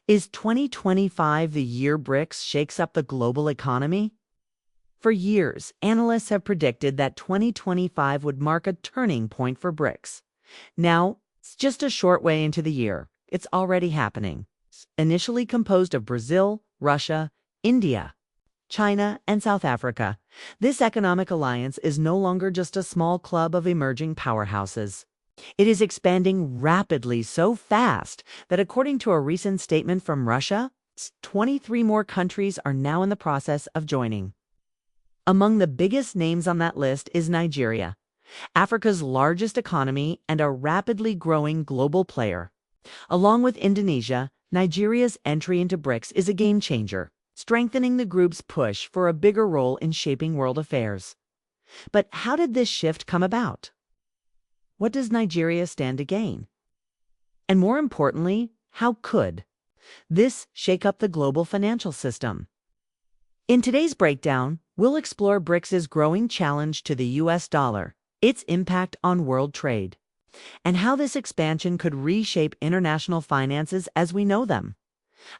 Is 2025 the year BRICS shakes up the global economy? For years, analysts have predicted that 2025 would mark a turning point for BRICS. Now, it's just a short way into the year. It's already happening. Initially composed of Brazil, Russia, India, China, and South Africa, this economic alliance is no longer just a small club of emerging powerhouses. It is expanding rapidly so fast that according to a recent statement from Russia, 23 more countries are now in the process of joining. Among the biggest names on that list is Nigeria, Africa's largest economy and a rapidly growing global player. Along with Indonesia, Nigeria's entry into BRICS is a game changer, strengthening the group's push for a bigger role in shaping world affairs. But how did this shift come about? What does Nigeria stand to gain? And more importantly, how could this shake up the global financial system? In today's breakdown, we'll explore BRICS's growing challenge to the US dollar, its impact on world trade, and how this expansion could reshape international finances as we know them.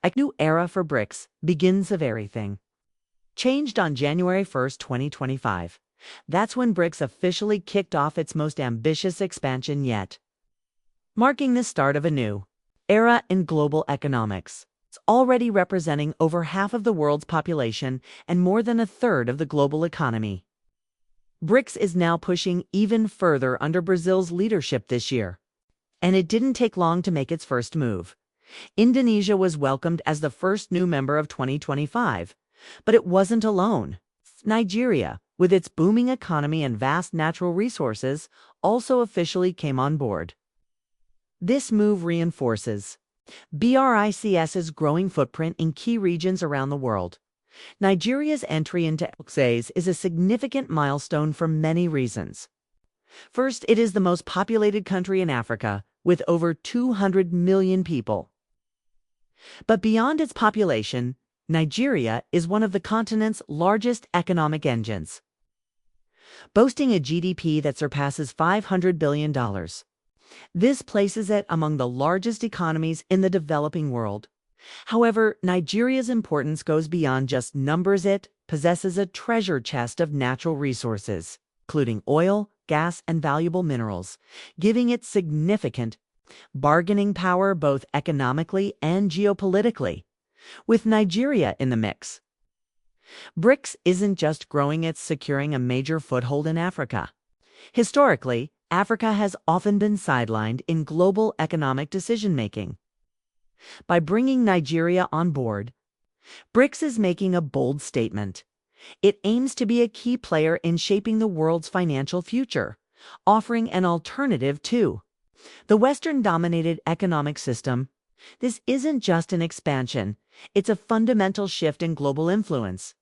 A new era for BRICS begins of everything. Changed on January 1st, 2025. That's when BRICS officially kicked off its most ambitious expansion yet, marking the start of a new era in global economics. It's already representing over half of the world's population and more than a third of the global economy. BRICS is now pushing even further under Brazil's leadership this year. And it didn't take long to make its first move. Indonesia was welcomed as the first new member of 2025, but it wasn't alone. Nigeria, with its booming economy and vast natural resources, also officially came on board. This move reinforces BRICS's growing footprint in key regions around the world. Nigeria's entry into BRICS is a significant milestone for many reasons. First, it is the most populated country in Africa, with over 200 million people. But beyond its population, Nigeria is one of the continent's largest economic engines, boasting a GDP that surpasses $500 billion. This places it among the largest economies in the developing world. However, Nigeria's importance goes beyond just numbers. It possesses a treasure chest of natural resources, including oil, gas, and valuable minerals, giving it significant bargaining power both economically and geopolitically. With Nigeria in the mix, BRICS isn't just growing, it's securing a major foothold in Africa. Historically, Africa has often been sidelined in global economic decision-making. By bringing Nigeria on board, BRICS is making a bold statement. It aims to be a key player in shaping the world's financial future, offering an alternative to the Western-dominated economic system. This isn't just an expansion, it's a fundamental shift in global influence.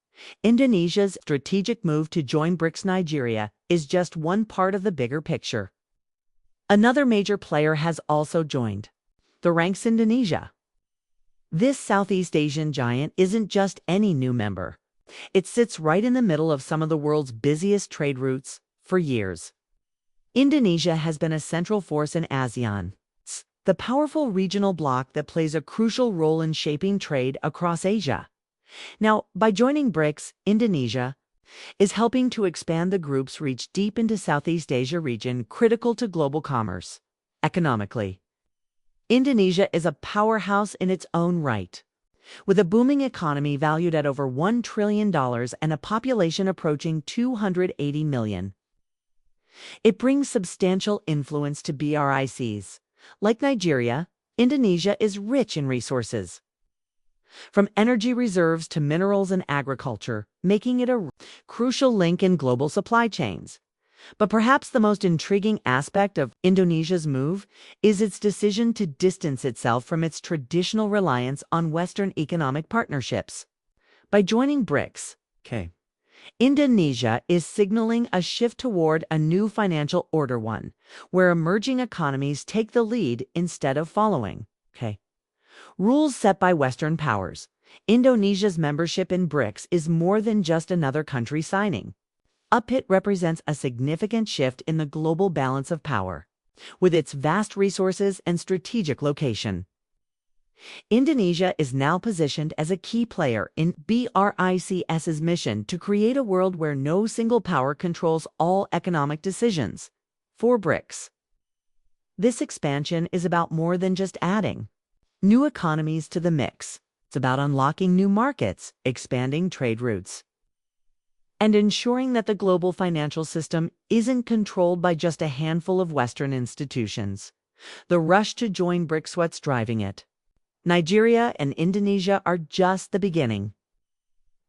Indonesia's strategic move to join BRICS Nigeria is just one part of the bigger picture. Another major player has also joined the ranks: Indonesia. This Southeast Asian giant isn't just any new member. It sits right in the middle of some of the world's busiest trade routes for years. Indonesia has been a central force in ASEAN, the powerful regional bloc that plays a crucial role in shaping trade across Asia. Now, by joining BRICS, Indonesia is helping to expand the group's reach deep into Southeast Asia region, critical to global commerce. Economically, Indonesia is a powerhouse in its own right, with a booming economy valued at over $1 trillion and a population approaching 280 million. It brings substantial influence to BRICS. Like Nigeria, Indonesia is rich in resources, from energy reserves to minerals and agriculture, making it a crucial link in global supply chains. But perhaps the most intriguing aspect of Indonesia's move is its decision to distance itself from its traditional reliance on Western economic partnerships. By joining BRICS, Indonesia is signaling a shift toward a new financial order, one where emerging economies take the lead instead of following rules set by Western powers. Indonesia's membership in BRICS is more than just another country signing. It represents a significant shift in the global balance of power, with its vast resources and strategic location. Indonesia is now positioned as a key player in BRICS's mission to create a world where no single power controls all economic decisions. For BRICS, this expansion is about more than just adding new economies to the mix. It's about unlocking new markets, expanding trade routes, and ensuring that the global financial system isn't controlled by just a handful of Western institutions. The rush to join BRICS, what's driving it? Nigeria and Indonesia are just the beginning.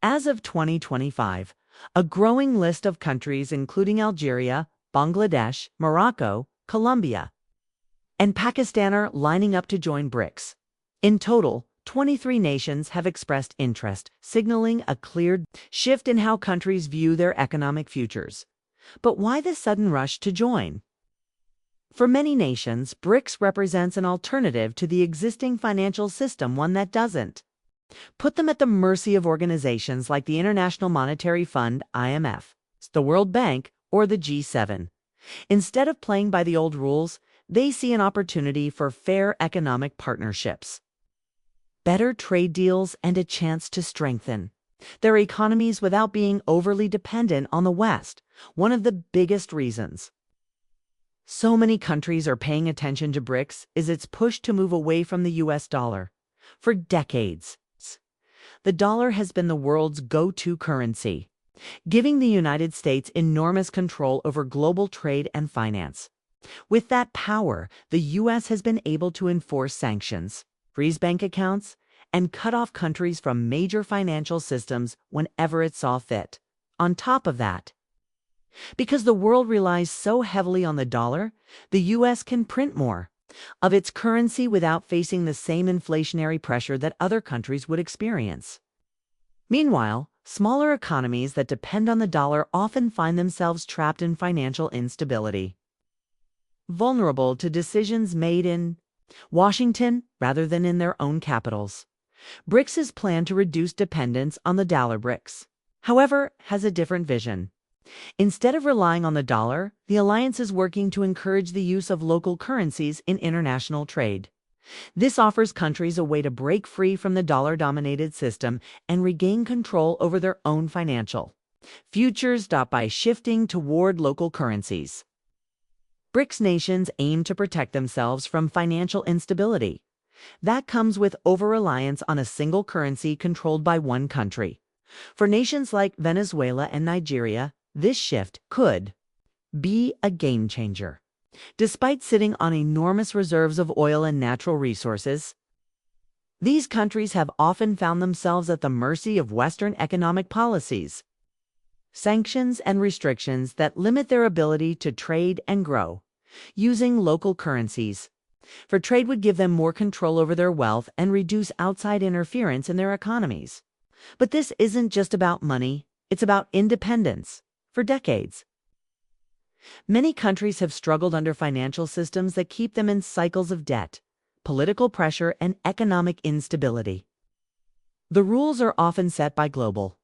As of 2025, a growing list of countries including Algeria, Bangladesh, Morocco, Colombia, and Pakistan are lining up to join BRICS. In total, 23 nations have expressed interest, signaling a clear shift in how countries view their economic futures. But why this sudden rush to join? For many nations, BRICS represents an alternative to the existing financial system, one that doesn't put them at the mercy of organizations like the International Monetary Fund, IMF, the World Bank, or the G7. Instead of playing by the old rules, they see an opportunity for fair economic partnerships, better trade deals, and a chance to strengthen their economies without being overly dependent on the West. One of the biggest reasons so many countries are paying attention to BRICS is its push to move away from the US dollar. For decades, the dollar has been the world's go-to currency, giving the United States enormous control over global trade and finance. With that power, the US has been able to enforce sanctions, freeze bank accounts, and cut off countries from major financial systems whenever it saw fit. On top of that, because the world relies so heavily on the dollar, the US can print more of its currency without facing the same inflationary pressure that other countries would experience. Meanwhile, smaller economies that depend on the dollar often find themselves trapped in financial instability, vulnerable to decisions made in Washington rather than in their own capitals. BRICS's plan to reduce dependence on the dollar, BRICS, however, has a different vision. Instead of relying on the dollar, the alliance is working to encourage the use of local currencies in international trade. This offers countries a way to break free from the dollar-dominated system and regain control over their own financial futures by shifting toward local currencies. BRICS nations aim to protect themselves from financial instability. That comes with over-reliance on a single currency controlled by one country. For nations like Venezuela and Nigeria, this shift could be a game changer. Despite sitting on enormous reserves of oil and natural resources, these countries have often found themselves at the mercy of Western economic policies, sanctions, and restrictions that limit their ability to trade and grow. Using local currencies for trade would give them more control over their wealth and reduce outside interference in their economies. But this isn't just about money, it's about independence. For decades, many countries have struggled under financial systems that keep them in cycles of debt, political pressure, and economic instability. The rules are often set by global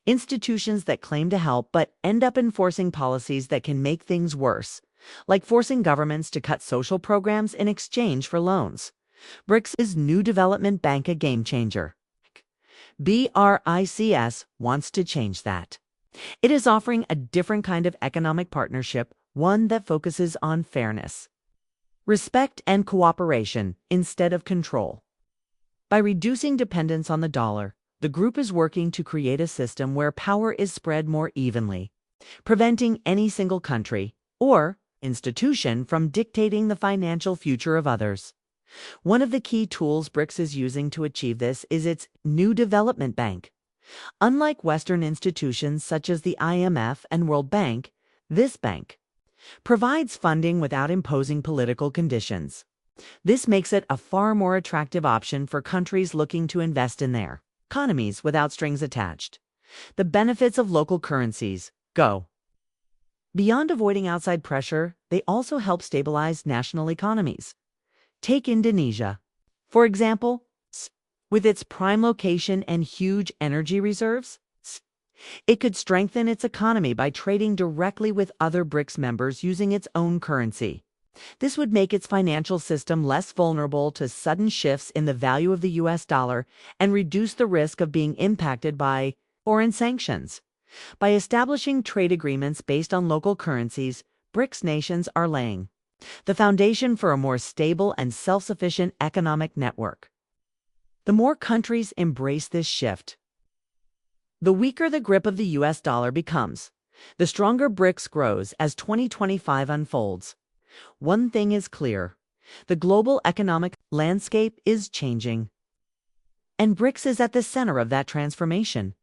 institutions that claim to help but end up enforcing policies that can make things worse, like forcing governments to cut social programs in exchange for loans. BRICS' new development bank a game changer. BRICS wants to change that. It is offering a different kind of economic partnership, one that focuses on fairness, respect, and cooperation instead of control. By reducing dependence on the dollar, the group is working to create a system where power is spread more evenly, preventing any single country or institution from dictating the financial future of others. One of the key tools BRICS is using to achieve this is its new development bank. Unlike Western institutions such as the IMF and World Bank, this bank provides funding without imposing political conditions. This makes it a far more attractive option for countries looking to invest in their economies without strings attached. The benefits of local currencies go beyond avoiding outside pressure. They also help stabilize national economies. Take Indonesia, for example. With its prime location and huge energy reserves, it could strengthen its economy by trading directly with other BRICS members using its own currency. This would make its financial system less vulnerable to sudden shifts in the value of the US dollar and reduce the risk of being impacted by foreign sanctions. By establishing trade agreements based on local currencies, BRICS nations are laying the foundation for a more stable and self-sufficient economic network. The more countries embrace this shift, the weaker the grip of the US dollar becomes. The stronger BRICS grows as 2025 unfolds. One thing is clear: the global economic landscape is changing, and BRICS is at the center of that transformation.